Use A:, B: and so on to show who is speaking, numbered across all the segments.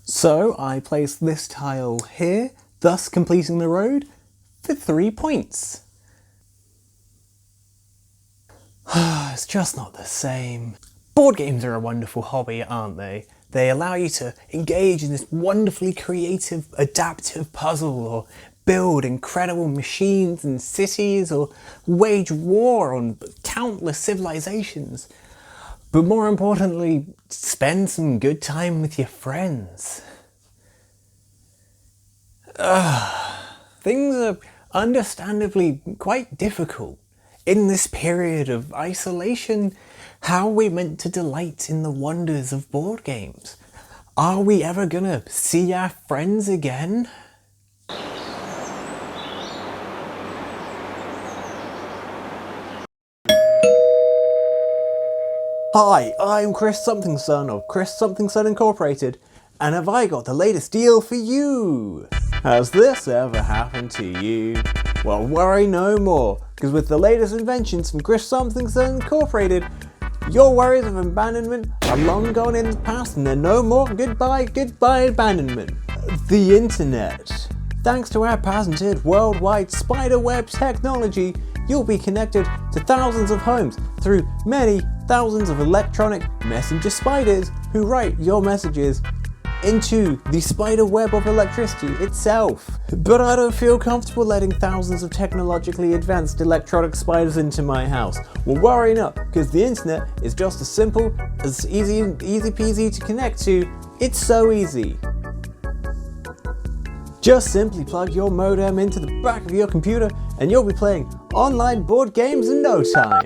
A: So I place this tile here, thus completing the road for 3 points. It's just not the same. Board games are a wonderful hobby, aren't they? They allow you to engage in this wonderfully creative, adaptive puzzle, or build incredible machines and cities, or wage war on countless civilizations. But more importantly, spend some good time with your friends. Things are understandably quite difficult. In this period of isolation, how are we meant to delight in the wonders of board games? Are we ever gonna see our friends again? Hi, I'm Chris Something Son of Chris Something Son Incorporated, and have I got the latest deal for you? Has this ever happened to you? Well, worry no more, because with the latest inventions from Chris Something Son Incorporated, your worries of abandonment are long gone in the past, and they're no more goodbye abandonment. The internet. Thanks to our patented worldwide spiderweb technology, you'll be connected to thousands of homes through many thousands of electronic messenger spiders who write your messages into the spider web of electricity itself. But I don't feel comfortable letting thousands of technologically advanced electronic spiders into my house. Well, worry not, because the internet is just as simple, as easy peasy to connect to. It's so easy. Just simply plug your modem into the back of your computer and you'll be playing online board games in no time.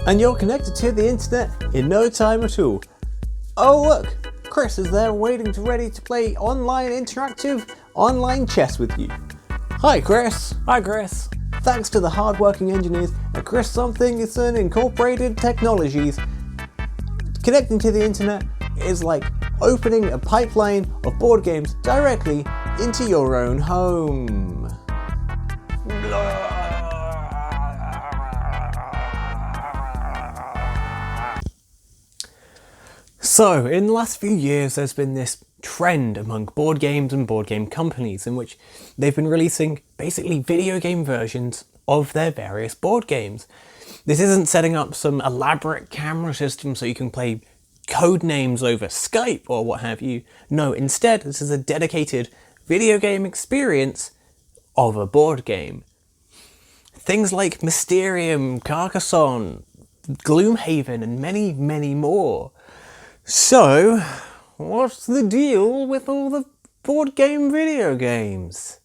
A: And you're connected to the internet in no time at all. Oh look, Chris is there ready to play interactive online chess with you. Hi Chris. Hi Chris. Thanks to the hard-working engineers at Chris Something Son Incorporated Technologies, connecting to the internet is like opening a pipeline of board games directly into your own home. So, in the last few years there's been this trend among board games and board game companies in which they've been releasing basically video game versions of their various board games. This isn't setting up some elaborate camera system so you can play code names over Skype or what have you. No, instead this is a dedicated video game experience of a board game. Things like Mysterium, Carcassonne, Gloomhaven and many, many more. So, what's the deal with all the board game video games?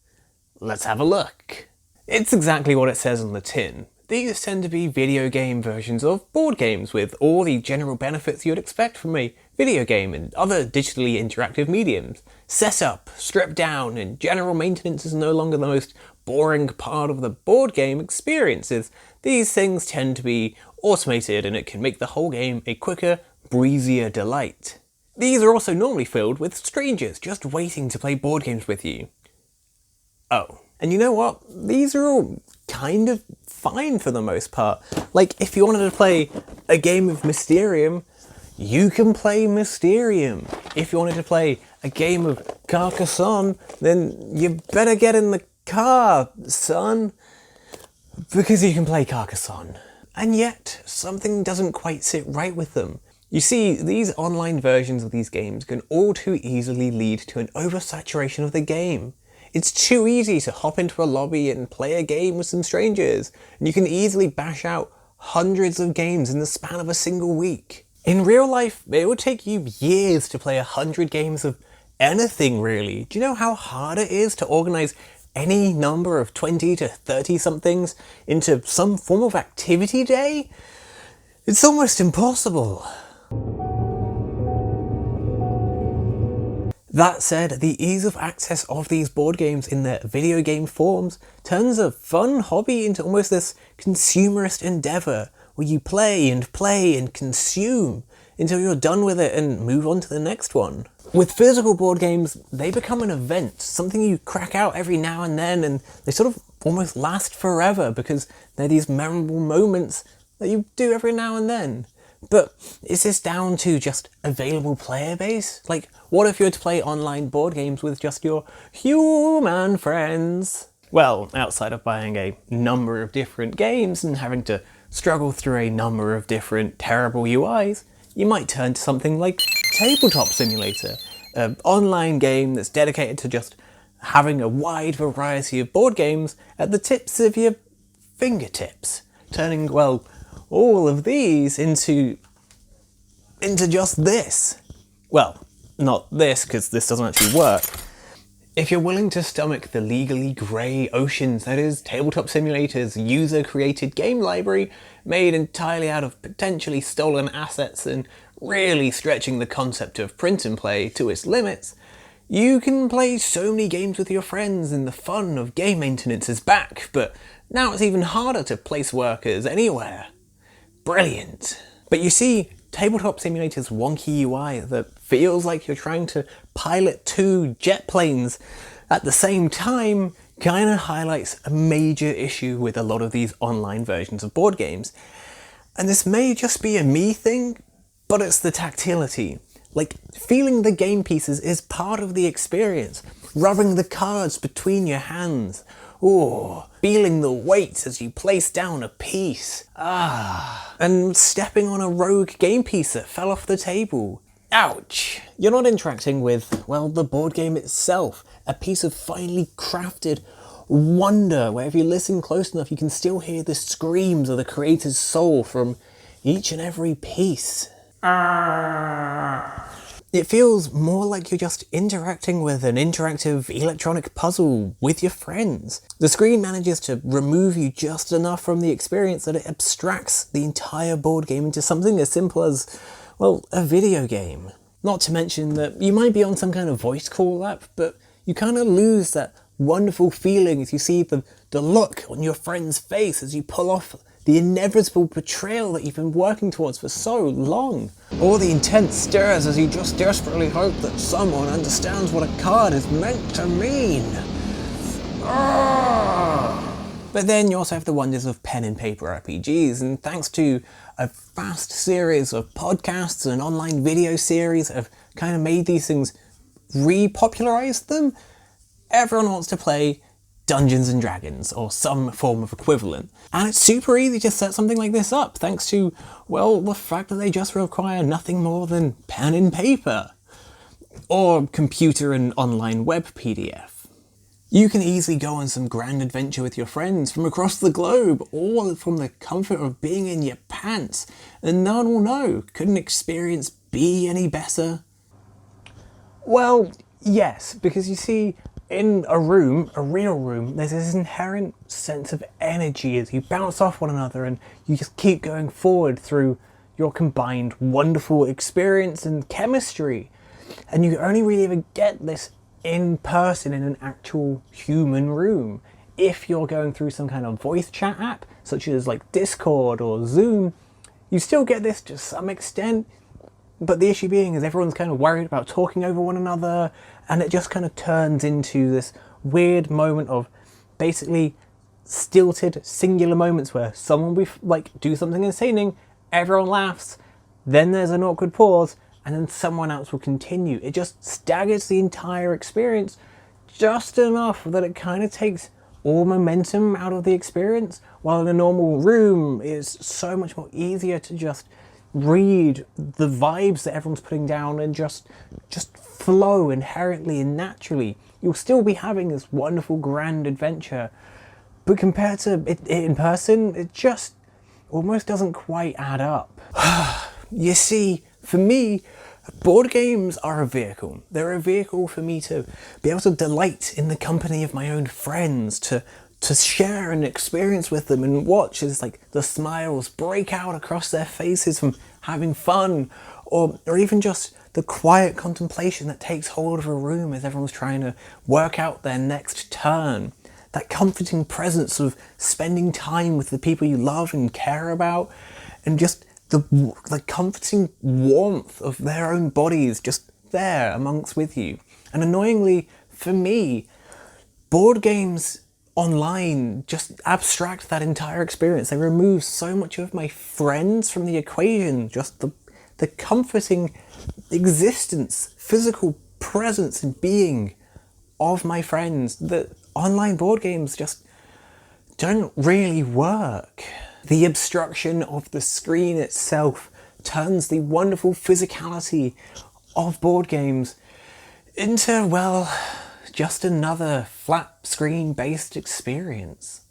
A: Let's have a look. It's exactly what it says on the tin. These tend to be video game versions of board games with all the general benefits you'd expect from a video game and other digitally interactive mediums. Setup, stripped down, and general maintenance is no longer the most boring part of the board game experiences. These things tend to be automated and it can make the whole game a quicker, breezier delight. These are also normally filled with strangers just waiting to play board games with you. Oh, and you know what? These are all kind of fine for the most part. Like, if you wanted to play a game of Mysterium, you can play Mysterium. If you wanted to play a game of Carcassonne, then you better get in the car, son, because you can play Carcassonne. And yet, something doesn't quite sit right with them. You see, these online versions of these games can all too easily lead to an oversaturation of the game. It's too easy to hop into a lobby and play a game with some strangers, and you can easily bash out hundreds of games in the span of a single week. In real life, it would take you years to play 100 games of anything really. Do you know how hard it is to organise any number of 20 to 30 somethings into some form of activity day? It's almost impossible. That said, the ease of access of these board games in their video game forms turns a fun hobby into almost this consumerist endeavour, where you play and consume until you're done with it and move on to the next one. With physical board games, they become an event, something you crack out every now and then, and they sort of almost last forever because they're these memorable moments that you do every now and then. But is this down to just available player base? Like, what if you were to play online board games with just your human friends? Well, outside of buying a number of different games and having to struggle through a number of different terrible UIs, you might turn to something like Tabletop Simulator, an online game that's dedicated to just having a wide variety of board games at the tips of your fingertips, turning, well, all of these into just this. Well, not this, because this doesn't actually work. If you're willing to stomach the legally grey oceans that is Tabletop Simulator's user-created game library, made entirely out of potentially stolen assets and really stretching the concept of print and play to its limits, you can play so many games with your friends and the fun of game maintenance is back, but now it's even harder to place workers anywhere. Brilliant. But you see, Tabletop Simulator's wonky UI that feels like you're trying to pilot two jet planes at the same time kinda highlights a major issue with a lot of these online versions of board games. And this may just be a me thing, but it's the tactility. Like, feeling the game pieces is part of the experience. Rubbing the cards between your hands. Ooh, feeling the weight as you place down a piece. And stepping on a rogue game piece that fell off the table. Ouch. You're not interacting with, well, the board game itself. A piece of finely crafted wonder where if you listen close enough you can still hear the screams of the creator's soul from each and every piece. It feels more like you're just interacting with an interactive electronic puzzle with your friends. The screen manages to remove you just enough from the experience that it abstracts the entire board game into something as simple as, well, a video game. Not to mention that you might be on some kind of voice call app, but you kind of lose that wonderful feeling as you see the look on your friend's face as you pull off the inevitable betrayal that you've been working towards for so long. Or the intense stares as you just desperately hope that someone understands what a card is meant to mean. But then you also have the wonders of pen and paper RPGs, and thanks to a vast series of podcasts and online video series that have kind of made these things, repopularized them, everyone wants to play Dungeons and Dragons, or some form of equivalent. And it's super easy to set something like this up, thanks to, well, the fact that they just require nothing more than pen and paper. Or computer and online web PDF. You can easily go on some grand adventure with your friends from across the globe, all from the comfort of being in your pants, and no one will know. Could an experience be any better? Well, yes, because you see, in a room, a real room, there's this inherent sense of energy as you bounce off one another and you just keep going forward through your combined wonderful experience and chemistry. And you only really ever get this in person in an actual human room. If you're going through some kind of voice chat app, such as like Discord or Zoom, you still get this to some extent. But the issue being is everyone's kind of worried about talking over one another, and it just kind of turns into this weird moment of basically stilted, singular moments where someone will like do something entertaining, everyone laughs, then there's an awkward pause, and then someone else will continue. It just staggers the entire experience just enough that it kind of takes all momentum out of the experience, while in a normal room it's so much more easier to just read the vibes that everyone's putting down and just flow inherently and naturally. You'll still be having this wonderful grand adventure, but compared to it in person, it just almost doesn't quite add up. You see, for me, board games are a vehicle. They're a vehicle for me to be able to delight in the company of my own friends, to share an experience with them and watch as like the smiles break out across their faces from having fun, or even just the quiet contemplation that takes hold of a room as everyone's trying to work out their next turn. That comforting presence of spending time with the people you love and care about, and just the comforting warmth of their own bodies just there amongst with you. And annoyingly, for me, board games online just abstract that entire experience. They remove so much of my friends from the equation, just the comforting existence, physical presence and being of my friends, that online board games just don't really work. The obstruction of the screen itself turns the wonderful physicality of board games into, well, just another flat screen based experience.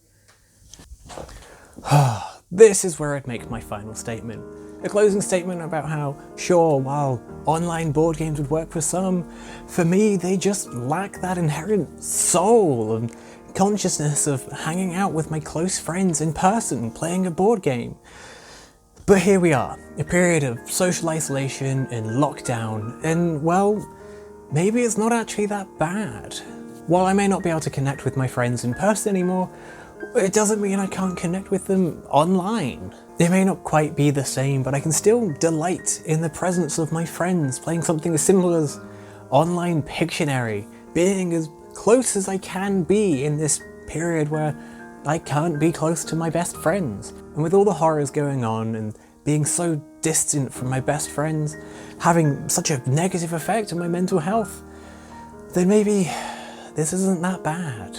A: This is where I'd make my final statement. A closing statement about how, sure, while online board games would work for some, for me they just lack that inherent soul and consciousness of hanging out with my close friends in person, playing a board game. But here we are, a period of social isolation and lockdown, and well, maybe it's not actually that bad. While I may not be able to connect with my friends in person anymore, it doesn't mean I can't connect with them online. It may not quite be the same, but I can still delight in the presence of my friends, playing something as simple as online Pictionary, being as close as I can be in this period where I can't be close to my best friends. And with all the horrors going on and being so distant from my best friends, having such a negative effect on my mental health, then maybe this isn't that bad.